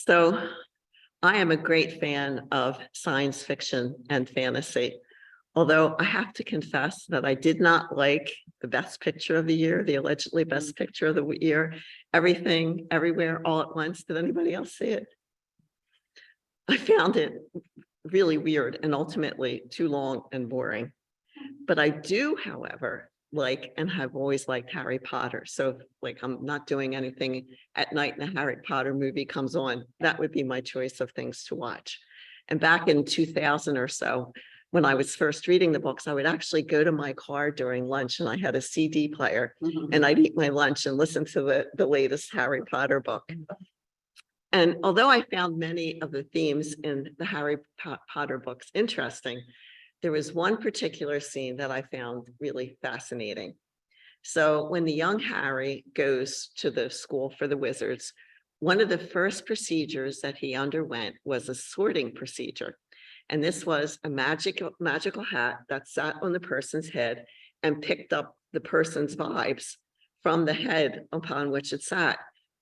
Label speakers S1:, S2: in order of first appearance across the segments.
S1: So I am a great fan of science fiction and fantasy, although I have to confess that I did not like the best picture of the year, the allegedly best picture of the year, Everything, Everywhere, All at Once. Did anybody else see it? I found it really weird and ultimately too long and boring. But I do, however, like and have always liked Harry Potter. So like I'm not doing anything at night and a Harry Potter movie comes on, that would be my choice of things to watch. And back in 2000 or so, when I was first reading the books, I would actually go to my car during lunch and I had a CD player and I'd eat my lunch and listen to the latest Harry Potter book. And although I found many of the themes in the Harry Potter books interesting, there was one particular scene that I found really fascinating. So when the young Harry goes to the school for the wizards, one of the first procedures that he underwent was a sorting procedure. And this was a magical hat that sat on the person's head and picked up the person's vibes from the head upon which it sat.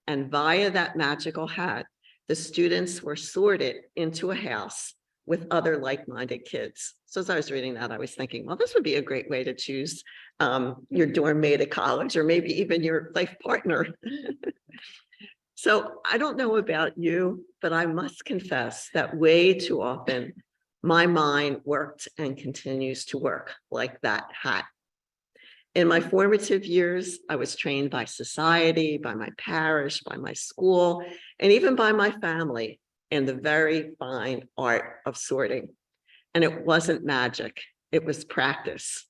S1: And via that magical hat, the students were sorted into a house with other like-minded kids. So as I was reading that, I was thinking, well, this would be a great way to choose your dorm mate at college, or maybe even your life partner. So I don't know about you, but I must confess that way too often, my mind worked and continues to work like that hat. In my formative years, I was trained by society, by my parish, by my school, and even by my family in the very fine art of sorting. And it wasn't magic, it was practice.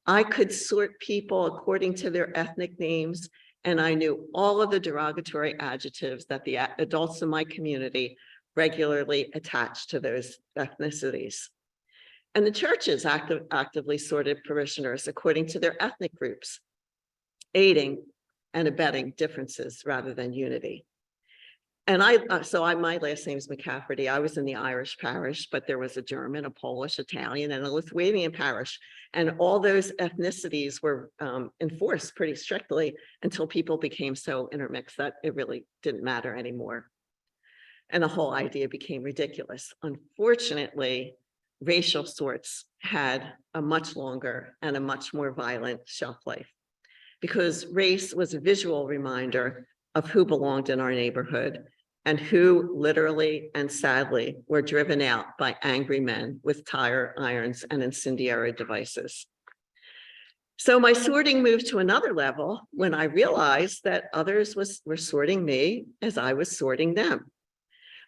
S1: I could sort people according to their ethnic names, and I knew all of the derogatory adjectives that the adults in my community regularly attached to those ethnicities. And the churches actively sorted parishioners according to their ethnic groups, aiding and abetting differences rather than unity. And my last name is McCafferty. I was in the Irish parish, but there was a German, a Polish, Italian, and a Lithuanian parish. And all those ethnicities were enforced pretty strictly until people became so intermixed that it really didn't matter anymore. And the whole idea became ridiculous. Unfortunately, racial sorts had a much longer and a much more violent shelf life, because race was a visual reminder of who belonged in our neighborhood and who literally and sadly were driven out by angry men with tire irons and incendiary devices. So my sorting moved to another level when I realized that others were sorting me as I was sorting them.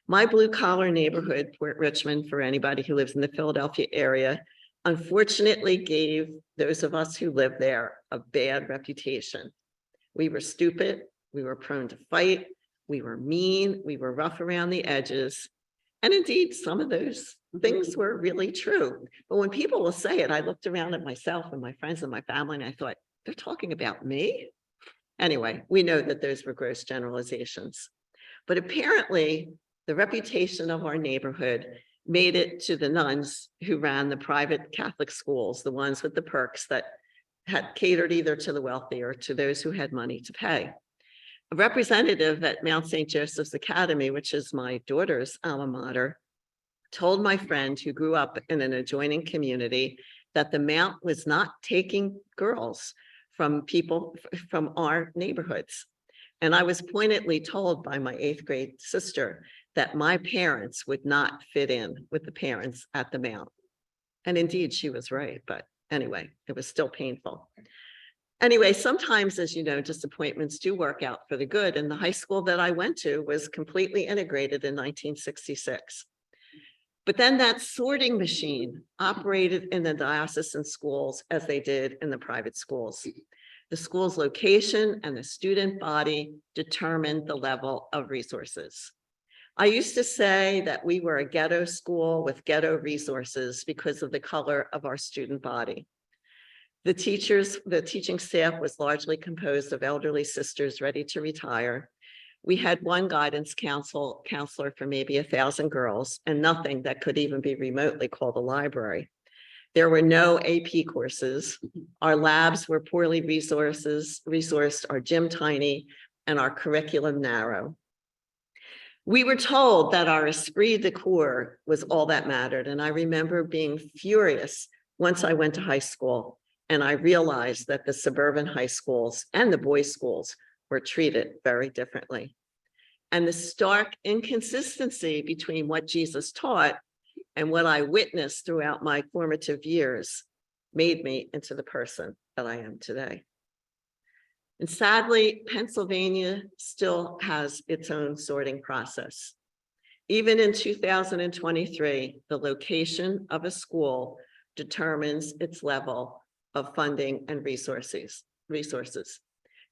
S1: My blue-collar neighborhood, Port Richmond, for anybody who lives in the Philadelphia area, unfortunately gave those of us who lived there a bad reputation. We were stupid, we were prone to fight, we were mean, we were rough around the edges. And indeed, some of those things were really true. But when people will say it, I looked around at myself and my friends and my family, and I thought, they're talking about me? Anyway, we know that those were gross generalizations. But apparently, the reputation of our neighborhood made it to the nuns who ran the private Catholic schools, the ones with the perks that had catered either to the wealthy or to those who had money to pay. A representative at Mount St. Joseph's Academy, which is my daughter's alma mater, told my friend who grew up in an adjoining community that the Mount was not taking girls from people from our neighborhoods. And I was pointedly told by my 8th grade sister that my parents would not fit in with the parents at the Mount. And indeed, she was right. But anyway, it was still painful. Anyway, sometimes, as you know, disappointments do work out for the good. And the high school that I went to was completely integrated in 1966. But then that sorting machine operated in the diocesan schools as they did in the private schools. The school's location and the student body determined the level of resources. I used to say that we were a ghetto school with ghetto resources because of the color of our student body. The teaching staff was largely composed of elderly sisters ready to retire. We had one guidance counselor for maybe 1,000 girls, and nothing that could even be remotely called a library. There were no AP courses. Our labs were poorly resourced, our gym tiny, and our curriculum narrow. We were told that our esprit de corps was all that mattered. And I remember being furious once I went to high school and I realized that the suburban high schools and the boys' schools were treated very differently. And the stark inconsistency between what Jesus taught and what I witnessed throughout my formative years made me into the person that I am today. And sadly, Pennsylvania still has its own sorting process. Even in 2023, the location of a school determines its level of funding and resources.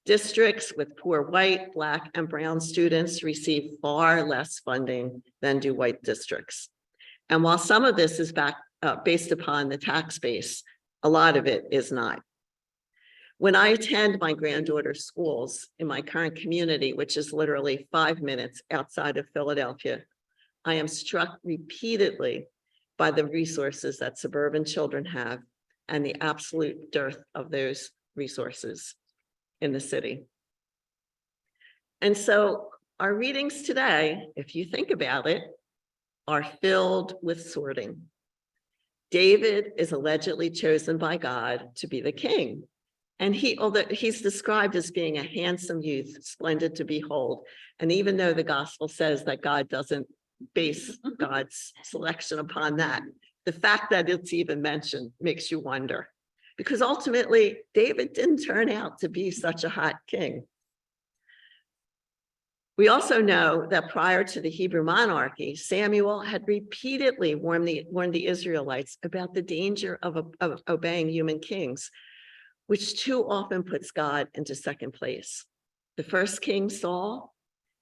S1: Districts with poor white, Black, and brown students receive far less funding than do white districts. And while some of this is based upon the tax base, a lot of it is not. When I attend my granddaughter's schools in my current community, which is literally 5 minutes outside of Philadelphia, I am struck repeatedly by the resources that suburban children have and the absolute dearth of those resources in the city. And so our readings today, if you think about it, are filled with sorting. David is allegedly chosen by God to be the king. And although he's described as being a handsome youth, splendid to behold. And even though the gospel says that God doesn't base God's selection upon that, the fact that it's even mentioned makes you wonder. Because ultimately, David didn't turn out to be such a hot king. We also know that prior to the Hebrew monarchy, Samuel had repeatedly warned the Israelites about the danger of obeying human kings, which too often puts God into second place. The first king, Saul,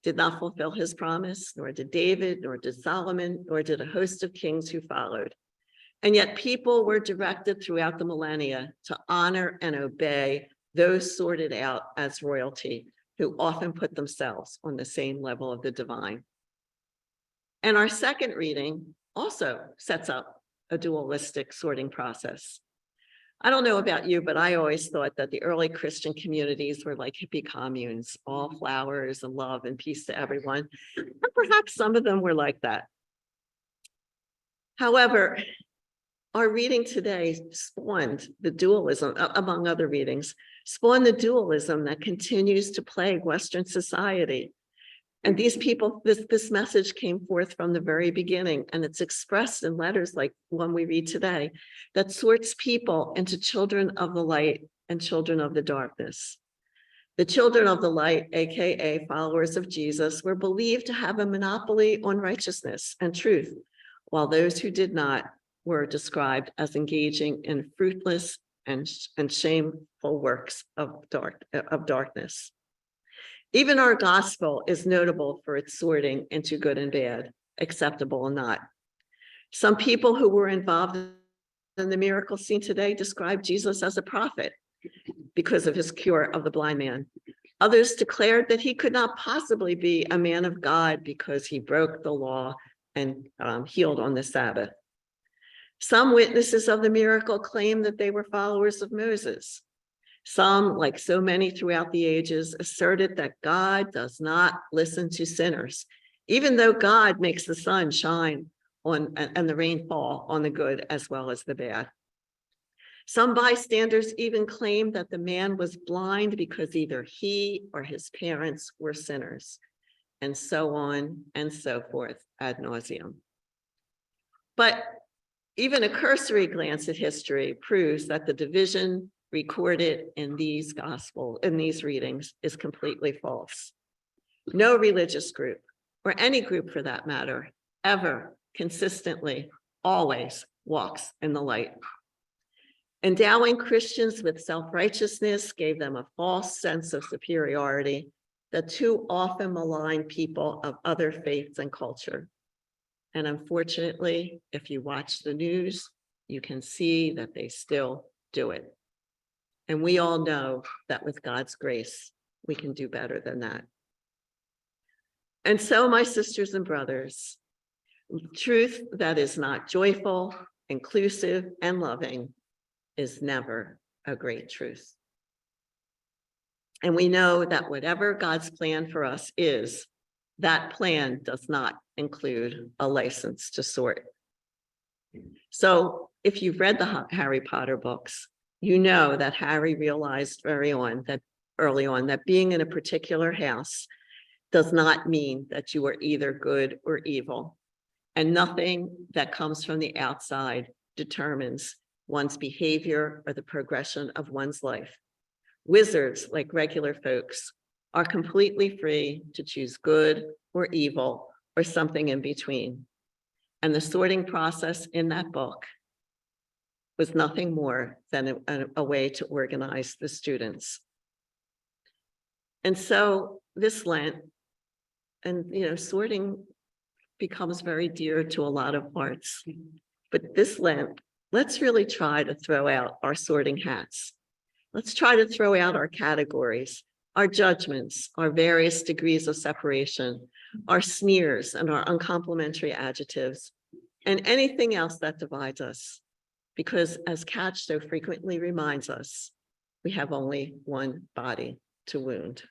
S1: did not fulfill his promise, nor did David, nor did Solomon, nor did a host of kings who followed. And yet people were directed throughout the millennia to honor and obey those sorted out as royalty, who often put themselves on the same level of the divine. And our second reading also sets up a dualistic sorting process. I don't know about you, but I always thought that the early Christian communities were like hippie communes, all flowers and love and peace to everyone. And perhaps some of them were like that. However, our reading today spawned the dualism, among other readings, spawned the dualism that continues to plague Western society. And these people, this message came forth from the very beginning, and it's expressed in letters like one we read today, that sorts people into children of the light and children of the darkness. The children of the light, aka followers of Jesus, were believed to have a monopoly on righteousness and truth, while those who did not were described as engaging in fruitless and shameful works of darkness. Even our gospel is notable for its sorting into good and bad, acceptable and not. Some people who were involved in the miracle scene today described Jesus as a prophet because of his cure of the blind man. Others declared that he could not possibly be a man of God because he broke the law and healed on the Sabbath. Some witnesses of the miracle claim that they were followers of Moses. Some, like so many throughout the ages, asserted that God does not listen to sinners, even though God makes the sun shine on and the rain fall on the good as well as the bad. Some bystanders even claimed that the man was blind because either he or his parents were sinners, and so on and so forth ad nauseum. But even a cursory glance at history proves that the division recorded in these readings is completely false. No religious group, or any group for that matter, ever consistently, always walks in the light. Endowing Christians with self-righteousness gave them a false sense of superiority that too often malign people of other faiths and culture. And unfortunately, if you watch the news, you can see that they still do it. And we all know that with God's grace, we can do better than that. And so, my sisters and brothers, truth that is not joyful, inclusive, and loving is never a great truth. And we know that whatever God's plan for us is, That plan does not include a license to sort. So if you've read the Harry Potter books, you know that Harry realized early on that being in a particular house does not mean that you are either good or evil. And nothing that comes from the outside determines one's behavior or the progression of one's life. Wizards, like regular folks, are completely free to choose good or evil or something in between. And the sorting process in that book was nothing more than a way to organize the students. And so this Lent, and sorting becomes very dear to a lot of hearts. But this Lent, let's really try to throw out our sorting hats. Let's try to throw out our categories, our judgments, our various degrees of separation, our sneers and our uncomplimentary adjectives, and anything else that divides us. Because as Catch so frequently reminds us, we have only one body to wound.